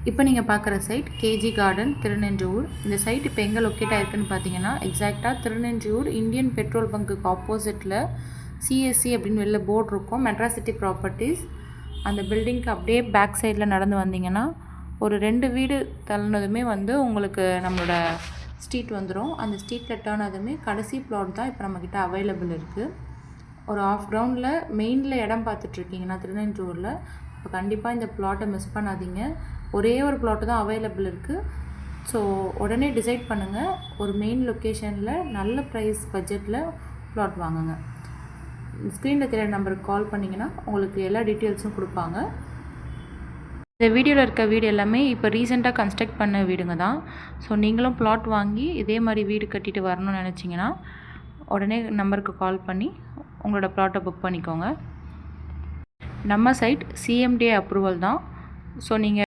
இப்போ நீங்கள் பார்க்குற சைட் கேஜி கார்டன் திருநெஞ்சூர். இந்த சைட் இப்போ எங்கே லொக்கேட் ஆகிருக்குன்னு பார்த்தீங்கன்னா எக்ஸாக்டாக திருநெஞ்சூர் இந்தியன் பெட்ரோல் பங்க்குக்கு ஆப்போசிட்டில் சிஎஸ்சி அப்படின்னு வெளில போர்டு இருக்கும், மெட்ராஸ் சிட்டி ப்ராப்பர்ட்டிஸ். அந்த பில்டிங்க்கு அப்படியே பேக் சைடில் நடந்து வந்தீங்கன்னா ஒரு 2 வீடு தள்ளினதுமே உங்களுக்கு நம்மளோட ஸ்ட்ரீட் வந்துடும். அந்த ஸ்ட்ரீட்டில் டேர்ன் ஆனதுமே கடைசி பிளாட் தான் இப்போ நம்மக்கிட்ட அவைலபிள் இருக்குது. ஒரு ஆஃப் கிரவுண்டில் மெயினில் இடம் பார்த்துட்ருக்கீங்கன்னா திருநெஞ்சூரில், இப்போ கண்டிப்பாக இந்த பிளாட்டை மிஸ் பண்ணாதீங்க. ஒரே ஒரு பிளாட்டு தான் அவைலபிள் இருக்குது. ஸோ உடனே டிசைட் பண்ணுங்கள். ஒரு மெயின் லொக்கேஷனில் நல்ல ப்ரைஸ் பட்ஜெட்டில் பிளாட் வாங்குங்க. ஸ்க்ரீனில் தெரியாத நம்பருக்கு கால் பண்ணிங்கன்னா உங்களுக்கு எல்லா டீட்டெயில்ஸும் கொடுப்பாங்க. இந்த வீடியோவில் இருக்க வீடு எல்லாமே இப்போ ரீசெண்டாக கன்ஸ்ட்ரக்ட் பண்ண வீடுங்க தான். ஸோ நீங்களும் பிளாட் வாங்கி இதே மாதிரி வீடு கட்டிட்டு வரணும்னு நினச்சிங்கன்னா உடனே நம்பருக்கு கால் பண்ணி உங்களோட பிளாட்டை புக் பண்ணிக்கோங்க. நம்ம சைட் சிஎம்டிஏ அப்ரூவல் தான். ஸோ நீங்கள்